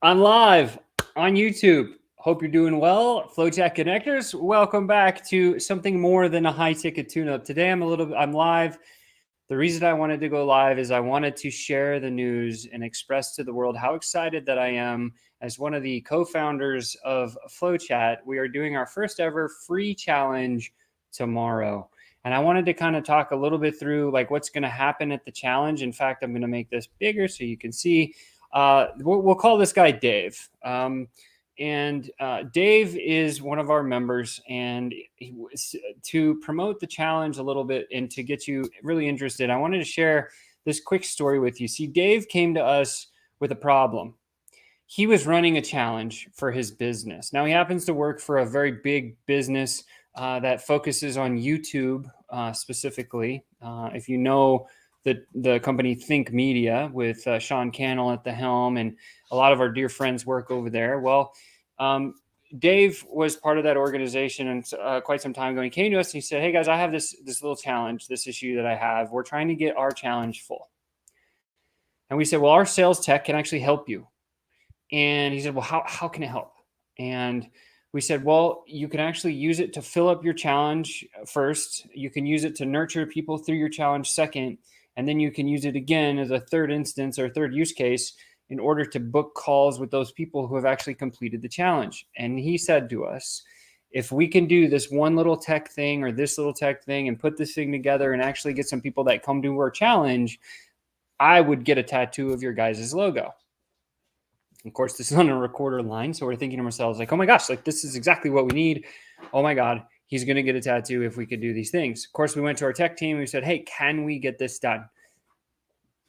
I'm live on YouTube. Hope you're doing well. FlowChat connectors, welcome back to something more than a high ticket tune-up. Today I'm live. The reason I wanted to go live is I wanted to share the news and express to the world how excited that I am as one of the co-founders of FlowChat. We are doing our first ever free challenge tomorrow. And I wanted to kind of talk a little bit through like what's going to happen at the challenge. In fact, I'm going to make this bigger so you can see. We'll call this guy Dave. Dave is one of our members, and to promote the challenge a little bit and to get you really interested, I wanted to share this quick story with you. See, Dave came to us with a problem. He was running a challenge for his business. Now, he happens to work for a very big business that focuses on YouTube specifically. If you know the company Think Media with Sean Cannell at the helm, and a lot of our dear friends work over there. Well, Dave was part of that organization and quite some time ago. He came to us and he said, "Hey guys, I have this little challenge, this issue that I have. We're trying to get our challenge full." And we said, "Well, our sales tech can actually help you." And he said, "Well, how can it help?" And we said, "Well, you can actually use it to fill up your challenge first. You can use it to nurture people through your challenge second. And then you can use it again as a third instance or third use case in order to book calls with those people who have actually completed the challenge." And he said to us, "If we can do this one little tech thing or this little tech thing and put this thing together and actually get some people that come to our challenge, I would get a tattoo of your guys' logo." Of course, this is on a recorder line. So we're thinking to ourselves like, oh my gosh, like this is exactly what we need. Oh my God, he's going to get a tattoo if we could do these things. Of course, we went to our tech team. We said, "Hey, can we get this done?"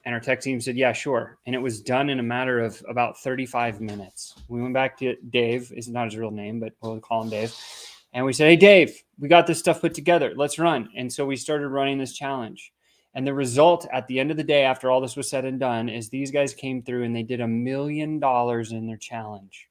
And our tech team said, "Yeah, sure." And it was done in a matter of about 35 minutes. We went back to Dave. It's not his real name, but we'll call him Dave. And we said, "Hey, Dave, we got this stuff put together. Let's run." And so we started running this challenge. And the result at the end of the day, after all this was said and done, is these guys came through and they did $1 million in their challenge.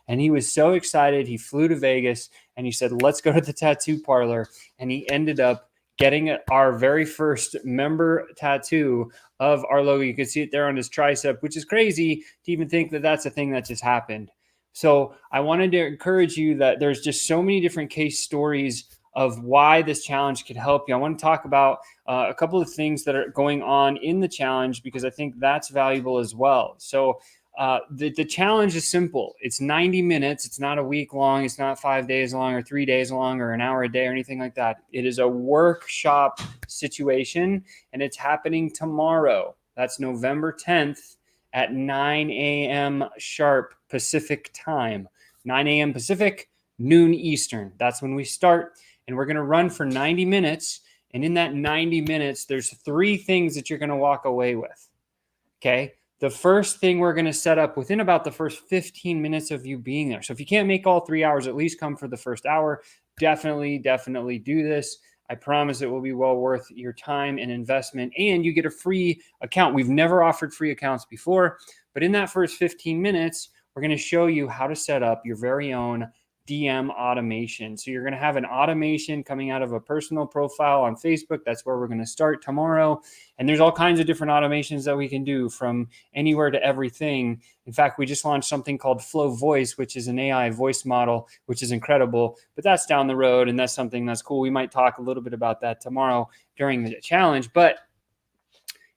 And he was so excited. He flew to Vegas and he said, "Let's go to the tattoo parlor." And he ended up getting our very first member tattoo of our logo. You can see it there on his tricep, which is crazy to even think that that's a thing that just happened. So I wanted to encourage you that there's just so many different case stories of why this challenge could help you. I want to talk about a couple of things that are going on in the challenge because I think that's valuable as well. So the challenge is simple. It's 90 minutes. It's not a week long. It's not 5 days long or 3 days long or an hour a day or anything like that. It is a workshop situation, and it's happening tomorrow. That's November 10th at 9 a.m. sharp Pacific time. 9 a.m. Pacific, noon Eastern. That's when we start. And we're going to run for 90 minutes. And in that 90 minutes, there's 3 things that you're going to walk away with. Okay. The first thing we're going to set up within about the first 15 minutes of you being there. So if you can't make all 3 hours, at least come for the first hour. Definitely do this. I promise it will be well worth your time and investment. And you get a free account. We've never offered free accounts before. But in that first 15 minutes, we're going to show you how to set up your very own DM automation. So you're going to have an automation coming out of a personal profile on Facebook. That's where we're going to start tomorrow. And there's all kinds of different automations that we can do from anywhere to everything. In fact, we just launched something called Flow Voice, which is an AI voice model, which is incredible, but that's down the road. And that's something that's cool. We might talk a little bit about that tomorrow during the challenge, but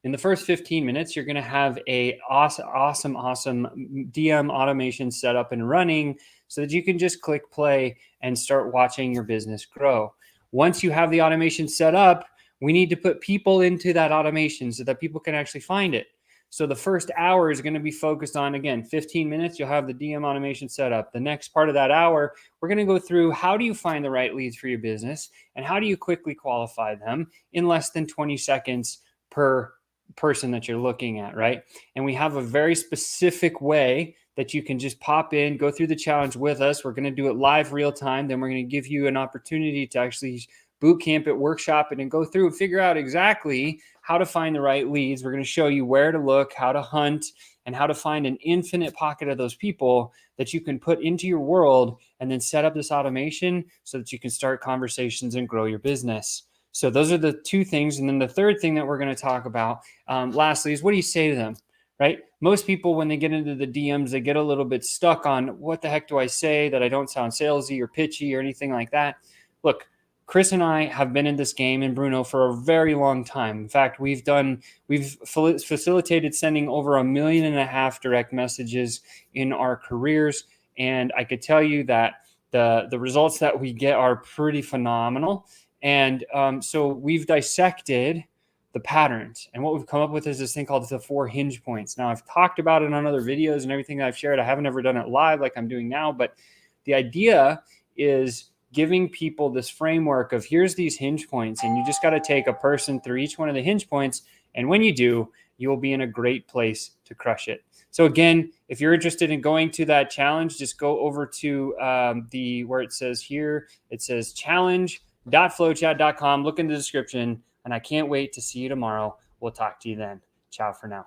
in the first 15 minutes, you're going to have a awesome DM automation set up and running so that you can just click play and start watching your business grow. Once you have the automation set up, we need to put people into that automation so that people can actually find it. So the first hour is going to be focused on, again, 15 minutes, you'll have the DM automation set up. The next part of that hour, we're going to go through how do you find the right leads for your business and how do you quickly qualify them in less than 20 seconds per person that you're looking at, right? And we have a very specific way that you can just pop in, go through the challenge with us. We're going to do it live real time. Then we're going to give you an opportunity to actually boot camp it, workshop it, and go through and figure out exactly how to find the right leads. We're going to show you where to look, how to hunt, and how to find an infinite pocket of those people that you can put into your world and then set up this automation so that you can start conversations and grow your business. So those are the 2 things. And then the third thing that we're going to talk about lastly is what do you say to them, right? Most people, when they get into the DMs, they get a little bit stuck on what the heck do I say that I don't sound salesy or pitchy or anything like that. Look, Chris and I have been in this game, and Bruno, for a very long time. In fact, we've facilitated sending over 1.5 million direct messages in our careers. And I could tell you that the results that we get are pretty phenomenal. And so we've dissected the patterns, and what we've come up with is this thing called the 4 hinge points. Now, I've talked about it on other videos and everything that I've shared. I haven't ever done it live like I'm doing now, but the idea is giving people this framework of here's these hinge points, and you just got to take a person through each one of the hinge points. And when you do, you will be in a great place to crush it. So again, if you're interested in going to that challenge, just go over to where it says here, it says challenge.flowchat.com. Look in the description, and I can't wait to see you tomorrow. We'll talk to you then. Ciao for now.